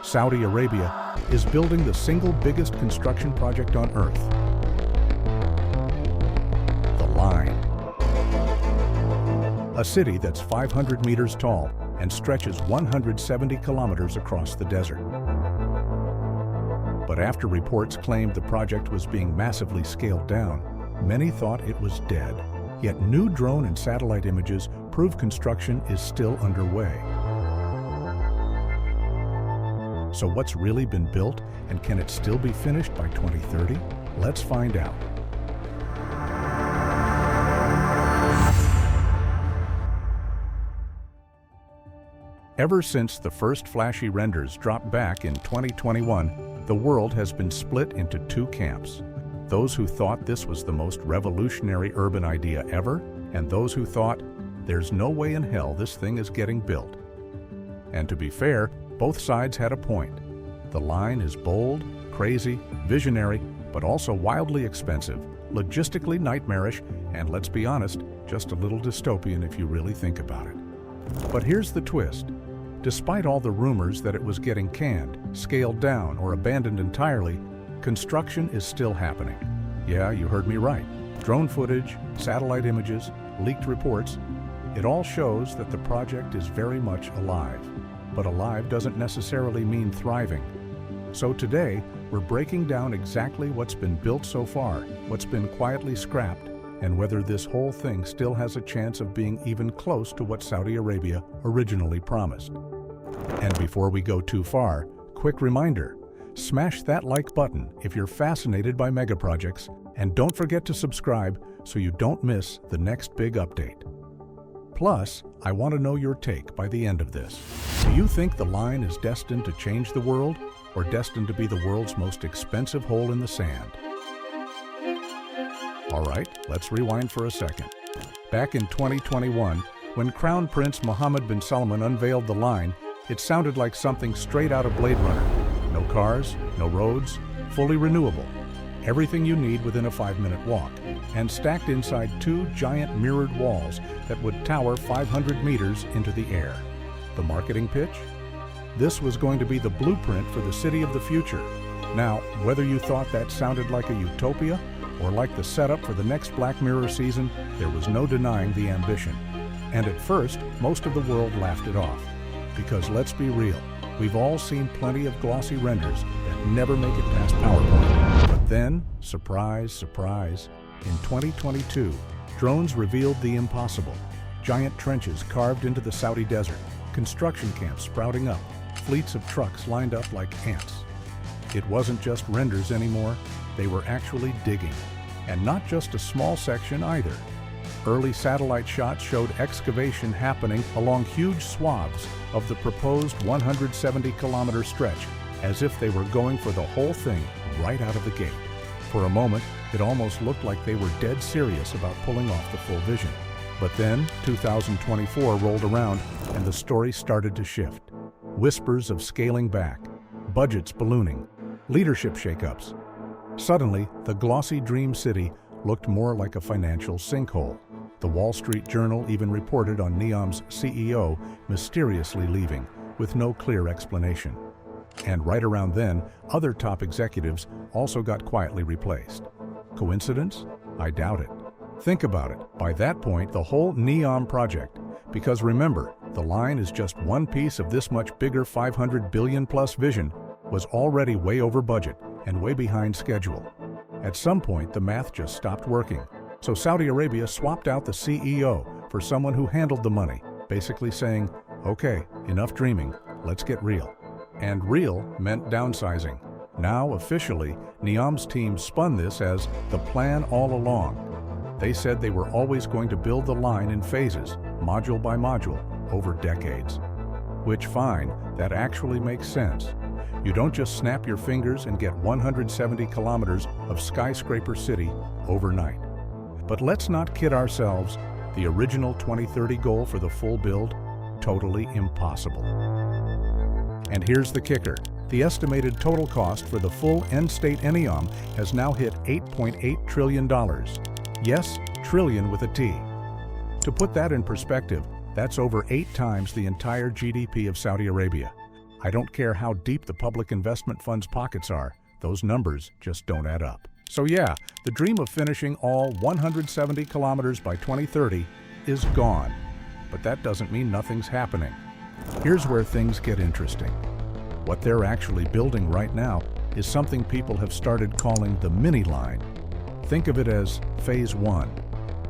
Saudi Arabia is building the single biggest construction project on Earth. The Line. A city that's 500 meters tall and stretches 170 kilometers across the desert. But after reports claimed the project was being massively scaled down, many thought it was dead. Yet new drone and satellite images prove construction is still underway. So what's really been built, and can it still be finished by 2030? Let's find out. Ever since the first flashy renders dropped back in 2021, the world has been split into two camps. Those who thought this was the most revolutionary urban idea ever, and those who thought, there's no way in hell this thing is getting built. And to be fair, both sides had a point. The Line is bold, crazy, visionary, but also wildly expensive, logistically nightmarish, and let's be honest, just a little dystopian if you really think about it. But here's the twist. Despite all the rumors that it was getting canned, scaled down, or abandoned entirely, construction is still happening. Yeah, you heard me right. Drone footage, satellite images, leaked reports, it all shows that the project is very much alive. But alive doesn't necessarily mean thriving. So today, we're breaking down exactly what's been built so far, what's been quietly scrapped, and whether this whole thing still has a chance of being even close to what Saudi Arabia originally promised. And before we go too far, quick reminder, smash that like button if you're fascinated by megaprojects, and don't forget to subscribe so you don't miss the next big update. Plus, I want to know your take by the end of this. Do you think the Line is destined to change the world, or destined to be the world's most expensive hole in the sand? All right, let's rewind for a second. Back in 2021, when Crown Prince Mohammed bin Salman unveiled the Line, it sounded like something straight out of Blade Runner. No cars, no roads, fully renewable. Everything you need within a 5-minute walk, and stacked inside two giant mirrored walls that would tower 500 meters into the air. The marketing pitch? This was going to be the blueprint for the city of the future. Now, whether you thought that sounded like a utopia or like the setup for the next Black Mirror season, there was no denying the ambition. And at first, most of the world laughed it off. Because let's be real, we've all seen plenty of glossy renders that never make it past PowerPoint. But then, surprise, surprise, in 2022, drones revealed the impossible. Giant trenches carved into the Saudi desert, construction camps sprouting up, fleets of trucks lined up like ants. It wasn't just renders anymore, they were actually digging. And not just a small section either. Early satellite shots showed excavation happening along huge swaths of the proposed 170-kilometer stretch, as if they were going for the whole thing right out of the gate. For a moment, it almost looked like they were dead serious about pulling off the full vision. But then, 2024 rolled around, and the story started to shift. Whispers of scaling back, budgets ballooning, leadership shakeups. Suddenly, the glossy dream city looked more like a financial sinkhole. The Wall Street Journal even reported on NEOM's CEO mysteriously leaving, with no clear explanation. And right around then, other top executives also got quietly replaced. Coincidence? I doubt it. Think about it. By that point, the whole NEOM project, because remember, the Line is just one piece of this much bigger 500 billion plus vision, was already way over budget and way behind schedule. At some point, the math just stopped working. So Saudi Arabia swapped out the CEO for someone who handled the money, basically saying, okay, enough dreaming, let's get real. And real meant downsizing. Now, officially, NEOM's team spun this as the plan all along. They said they were always going to build the Line in phases, module by module, over decades. Which, fine, that actually makes sense. You don't just snap your fingers and get 170 kilometers of skyscraper city overnight. But let's not kid ourselves, the original 2030 goal for the full build, totally impossible. And here's the kicker. The estimated total cost for the full end-state NEOM has now hit $8.8 trillion. Yes, trillion with a T. To put that in perspective, that's over 8 times the entire GDP of Saudi Arabia. I don't care how deep the public investment fund's pockets are, those numbers just don't add up. So yeah, the dream of finishing all 170 kilometers by 2030 is gone. But that doesn't mean nothing's happening. Here's where things get interesting. What they're actually building right now is something people have started calling the mini line. Think of it as phase 1.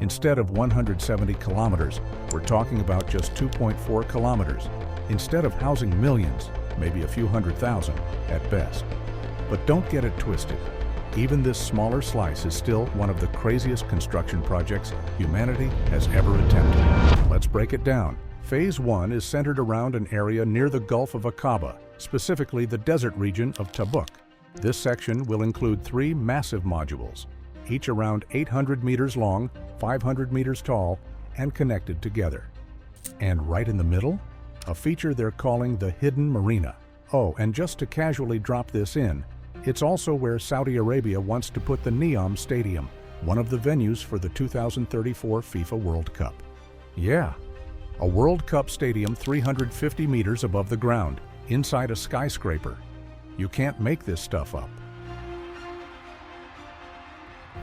Instead of 170 kilometers, we're talking about just 2.4 kilometers. Instead of housing millions, maybe a few 100,000 at best. But don't get it twisted. Even this smaller slice is still one of the craziest construction projects humanity has ever attempted. Let's break it down. Phase 1 is centered around an area near the Gulf of Aqaba, specifically the desert region of Tabuk. This section will include 3 massive modules, each around 800 meters long, 500 meters tall, and connected together. And right in the middle, a feature they're calling the hidden marina. Oh, and just to casually drop this in, it's also where Saudi Arabia wants to put the Neom Stadium, one of the venues for the 2034 FIFA World Cup. Yeah, a World Cup stadium 350 meters above the ground, inside a skyscraper. You can't make this stuff up.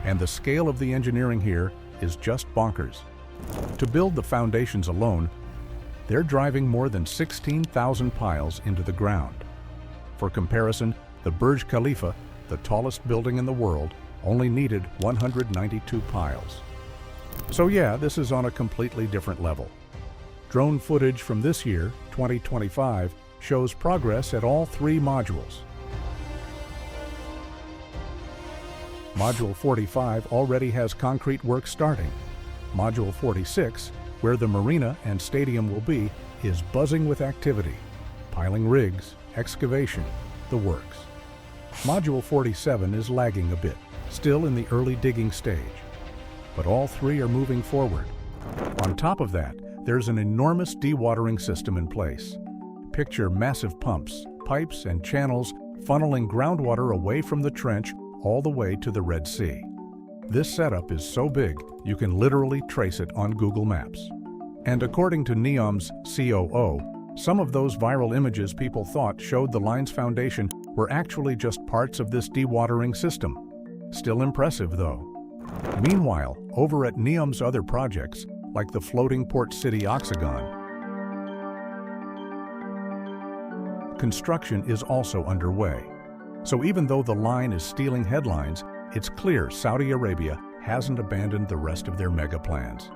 And the scale of the engineering here is just bonkers. To build the foundations alone, they're driving more than 16,000 piles into the ground. For comparison, the Burj Khalifa, the tallest building in the world, only needed 192 piles. So yeah, this is on a completely different level. Drone footage from this year, 2025, shows progress at all 3 modules. Module 45 already has concrete work starting. Module 46, where the marina and stadium will be, is buzzing with activity. Piling rigs, excavation, the works. Module 47 is lagging a bit, still in the early digging stage. But all 3 are moving forward. On top of that, there's an enormous dewatering system in place. Picture massive pumps, pipes, and channels funneling groundwater away from the trench all the way to the Red Sea. This setup is so big, you can literally trace it on Google Maps. And according to NEOM's COO, some of those viral images people thought showed the line's foundation were actually just parts of this dewatering system. Still impressive, though. Meanwhile, over at NEOM's other projects, like the floating port city Oxagon, construction is also underway. So even though the line is stealing headlines, it's clear Saudi Arabia hasn't abandoned the rest of their mega plans.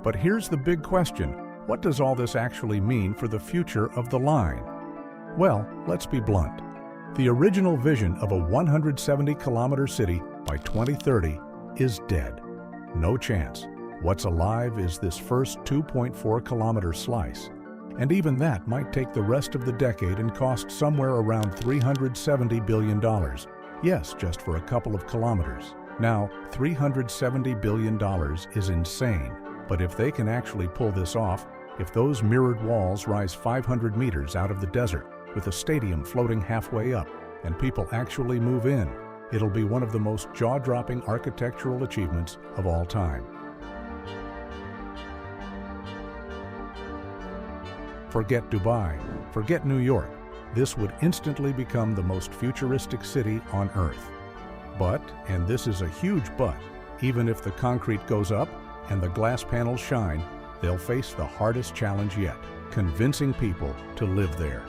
But here's the big question: what does all this actually mean for the future of the line? Well, let's be blunt. The original vision of a 170-kilometer city by 2030 is dead. No chance. What's alive is this first 2.4-kilometer slice. And even that might take the rest of the decade and cost somewhere around $370 billion. Yes, just for a couple of kilometers. Now, $370 billion is insane. But if they can actually pull this off, if those mirrored walls rise 500 meters out of the desert, with a stadium floating halfway up, and people actually move in, it'll be one of the most jaw-dropping architectural achievements of all time. Forget Dubai, forget New York. This would instantly become the most futuristic city on Earth. But, and this is a huge but, even if the concrete goes up and the glass panels shine, they'll face the hardest challenge yet: convincing people to live there.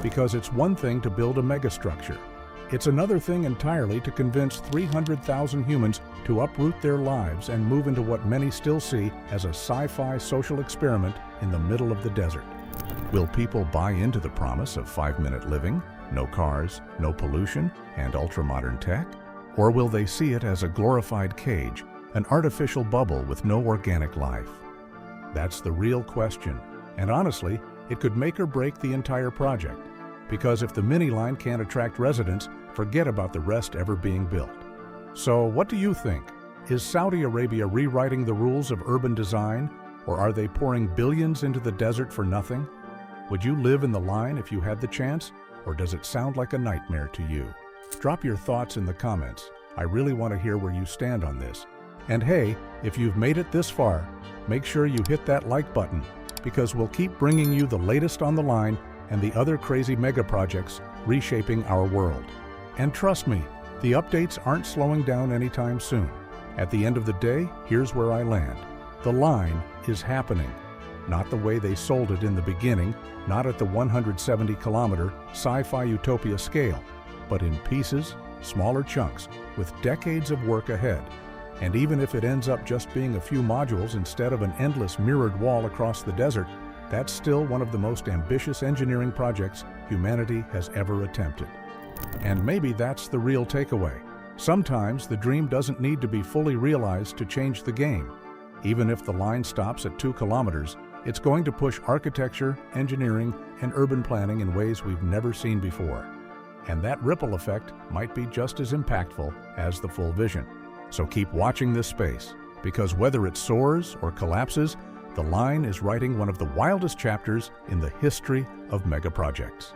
Because it's one thing to build a megastructure. It's another thing entirely to convince 300,000 humans to uproot their lives and move into what many still see as a sci-fi social experiment in the middle of the desert. Will people buy into the promise of 5-minute living, no cars, no pollution, and ultra-modern tech? Or will they see it as a glorified cage, an artificial bubble with no organic life? That's the real question, and honestly, it could make or break the entire project. Because if the mini line can't attract residents, forget about the rest ever being built. So what do you think? Is Saudi Arabia rewriting the rules of urban design, or are they pouring billions into the desert for nothing? Would you live in the line if you had the chance, or does it sound like a nightmare to you? Drop your thoughts in the comments. I really want to hear where you stand on this. And hey, if you've made it this far, make sure you hit that like button, because we'll keep bringing you the latest on the line and the other crazy megaprojects reshaping our world. And trust me, the updates aren't slowing down anytime soon. At the end of the day, here's where I land. The line is happening. Not the way they sold it in the beginning, not at the 170-kilometer sci-fi utopia scale, but in pieces, smaller chunks, with decades of work ahead. And even if it ends up just being a few modules instead of an endless mirrored wall across the desert, that's still one of the most ambitious engineering projects humanity has ever attempted. And maybe that's the real takeaway. Sometimes the dream doesn't need to be fully realized to change the game. Even if the line stops at 2 kilometers, it's going to push architecture, engineering, and urban planning in ways we've never seen before. And that ripple effect might be just as impactful as the full vision. So keep watching this space, because whether it soars or collapses, the line is writing one of the wildest chapters in the history of megaprojects.